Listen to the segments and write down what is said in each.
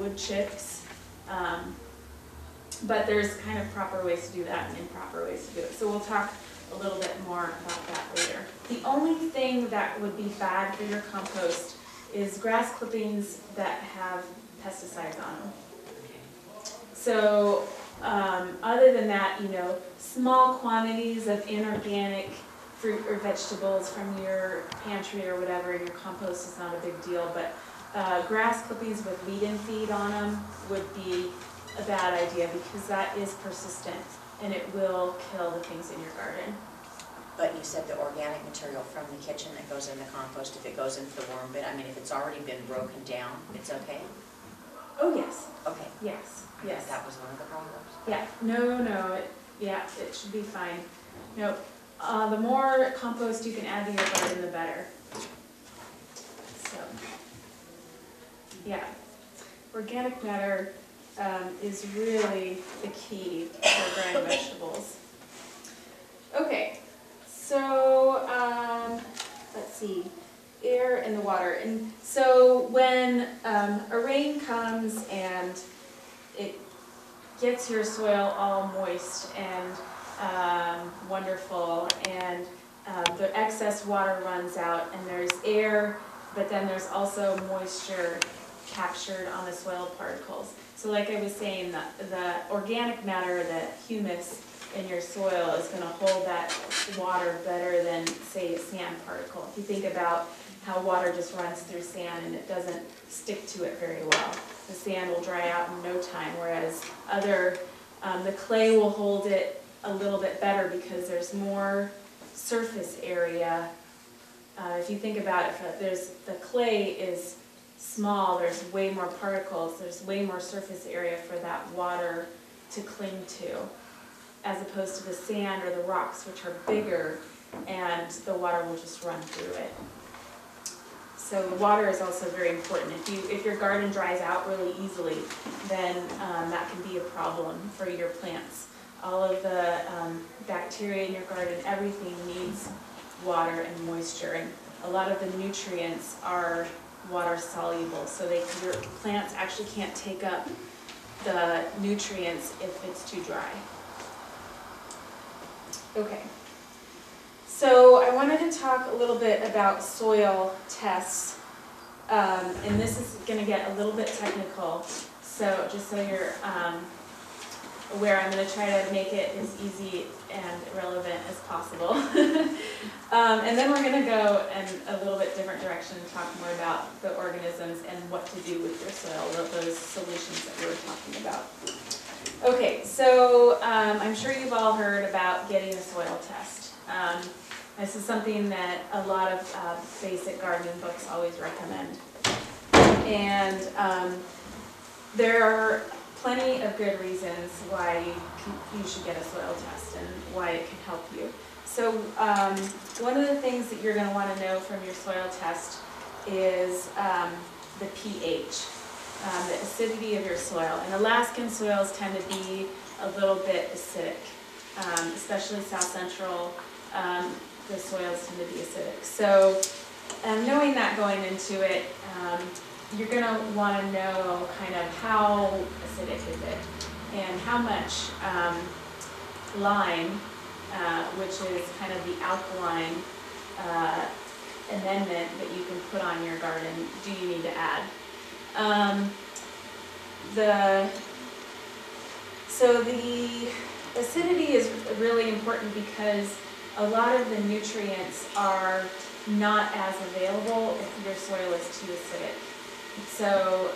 wood chips. But there's kind of proper ways to do that and improper ways to do it. So we'll talk a little bit more about that later. The only thing that would be bad for your compost is grass clippings that have pesticides on them. So other than that, you know, small quantities of inorganic fruit or vegetables from your pantry or whatever in your compost is not a big deal, but grass clippings with weed-in feed on them would be a bad idea because that is persistent and it will kill the things in your garden. But you said the organic material from the kitchen that goes in the compost, if it goes into the worm bin, I mean, if it's already been broken down, it's okay? Oh, yes. Okay. Yes. Yes. That was one of the problems. Yeah. No. It should be fine. No. The more compost you can add to your garden, the better. So, yeah. Organic matter is really the key for growing vegetables. Okay, so let's see, air and the water. And so when a rain comes and it gets your soil all moist and wonderful, and the excess water runs out, and there's air, but then there's also moisture captured on the soil particles. So like I was saying, the organic matter, the humus in your soil is going to hold that water better than, say, a sand particle. If you think about how water just runs through sand and it doesn't stick to it very well. The sand will dry out in no time, whereas the clay will hold it a little bit better because there's more surface area. If you think about it, the clay is small, there's way more particles, there's way more surface area for that water to cling to, as opposed to the sand or the rocks, which are bigger, and the water will just run through it. So the water is also very important. If your garden dries out really easily, then that can be a problem for your plants. All of the bacteria in your garden, everything needs water and moisture, and a lot of the nutrients are water soluble, so your plants actually can't take up the nutrients if it's too dry. Okay, so I wanted to talk a little bit about soil tests, and this is going to get a little bit technical, so just so you're aware, I'm going to try to make it as easy and relevant as possible. And then we're going to go in a little bit different direction and talk more about the organisms and what to do with your soil, those solutions that we were talking about. Okay, so I'm sure you've all heard about getting a soil test. This is something that a lot of basic gardening books always recommend. And there are plenty of good reasons why you should get a soil test and why it can help you. So one of the things that you're going to want to know from your soil test is the pH, the acidity of your soil. And Alaskan soils tend to be a little bit acidic, especially south central. The soils tend to be acidic. So knowing that going into it, you're going to want to know kind of how acidic is it and how much lime, which is kind of the alkaline amendment that you can put on your garden, do you need to add. So the acidity is really important because a lot of the nutrients are not as available if your soil is too acidic. So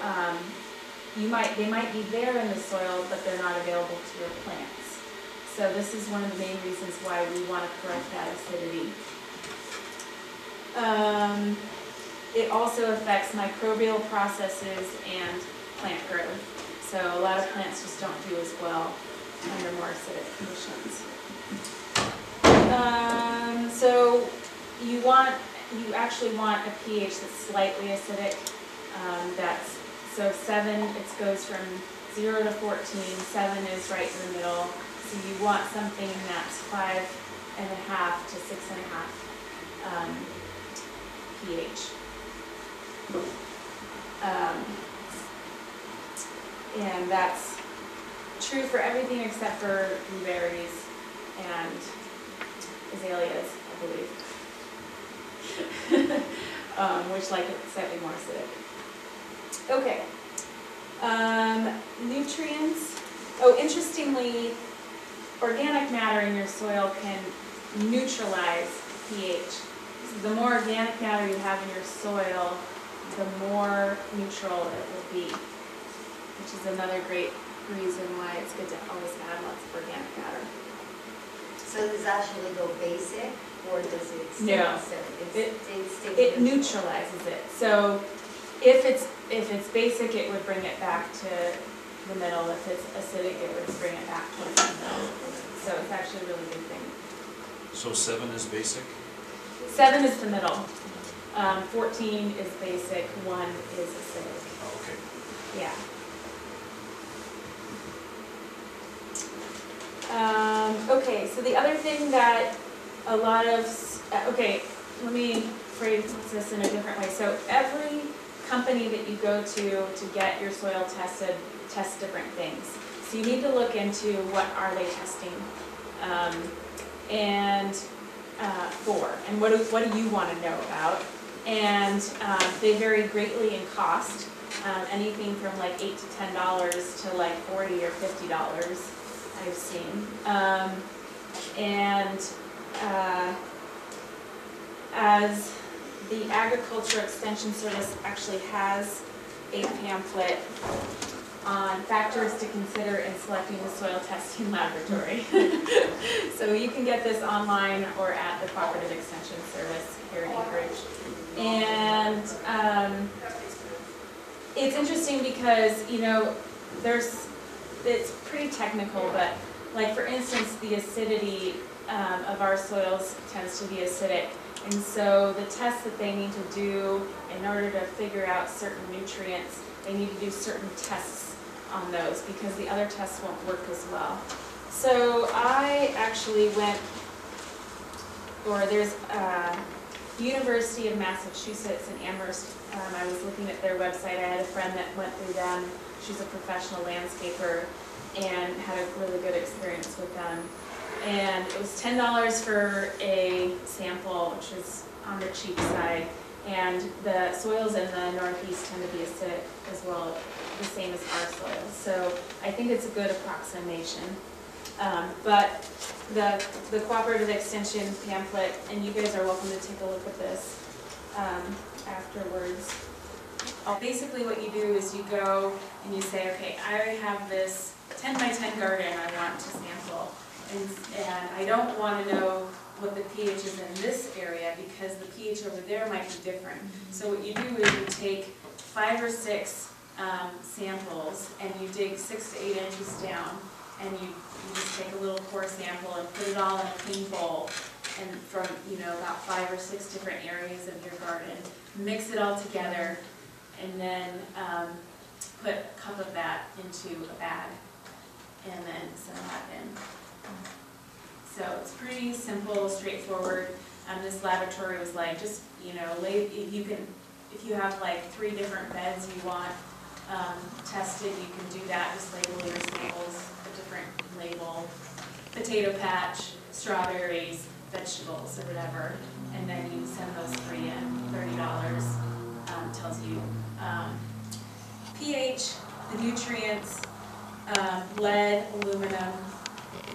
they might be there in the soil, but they're not available to your plants. So this is one of the main reasons why we want to correct that acidity. It also affects microbial processes and plant growth. So a lot of plants just don't do as well under more acidic conditions. So you actually want a pH that's slightly acidic. So 7, it goes from 0 to 14, 7 is right in the middle. So you want something that's 5.5 to 6.5 pH. And that's true for everything except for blueberries and azaleas, I believe. Which like it slightly more acidic. Okay. Nutrients. Oh, interestingly, organic matter in your soil can neutralize pH. So the more organic matter you have in your soil, the more neutral it will be, which is another great reason why it's good to always add lots of organic matter. So does it actually go basic, or does it stay No. acidic? It neutralizes it. So if it's basic, it would bring it back to the middle. If it's acidic, it would bring it back towards the middle. So it's actually a really good thing. So 7 is basic? 7 is the middle. 14 is basic. 1 is acidic. Oh, okay. Yeah. Okay, so the other thing that a lot of, okay, let me phrase this in a different way. So every company that you go to get your soil tested tests different things. So you need to look into what are they testing for, and what do you want to know about. And they vary greatly in cost, anything from like $8 to $10 to like $40 or $50. I've seen. As the Agriculture Extension Service actually has a pamphlet on factors to consider in selecting the soil testing laboratory. So you can get this online or at the Cooperative Extension Service here in Anchorage. And it's interesting because, you know, it's pretty technical, but like for instance, the acidity of our soils tends to be acidic. And so the tests that they need to do in order to figure out certain nutrients, they need to do certain tests on those because the other tests won't work as well. So I actually there's University of Massachusetts in Amherst. I was looking at their website. I had a friend that went through them. She's a professional landscaper and had a really good experience with them. And it was $10 for a sample, which is on the cheap side. And the soils in the Northeast tend to be acidic as well, the same as our soils. So I think it's a good approximation. But the Cooperative Extension pamphlet, and you guys are welcome to take a look at this afterwards. Basically what you do is you go and you say, okay, I have this 10 by 10 garden I want to sample. And I don't want to know what the pH is in this area because the pH over there might be different. So what you do is you take 5 or 6 samples and you dig 6 to 8 inches down, and you just take a little core sample and put it all in a clean bowl, and from about 5 or 6 different areas of your garden, mix it all together, and then put a cup of that into a bag, and then send that in. So it's pretty simple, straightforward. This laboratory was like, just, if you have like 3 different beds you want tested, you can do that. Just label your samples, a different label, potato patch, strawberries, vegetables, or whatever. And then you send those 3 in, $30, tells you pH, the nutrients, lead, aluminum,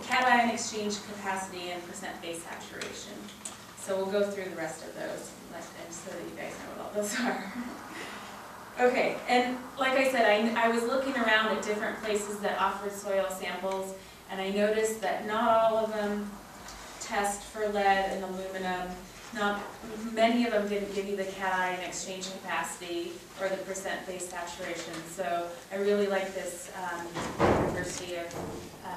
cation exchange capacity, and % base saturation. So we'll go through the rest of those so that you guys know what all those are. Okay, and like I said, I was looking around at different places that offered soil samples, and I noticed that not all of them test for lead and aluminum. Many of them didn't give you the cation exchange capacity or the % base saturation. So I really like this University of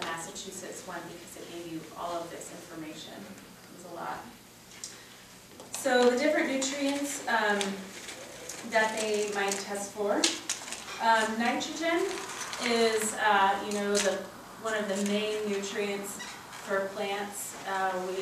Massachusetts one because it gave you all of this information. It was a lot. So the different nutrients that they might test for. Nitrogen is one of the main nutrients for plants. We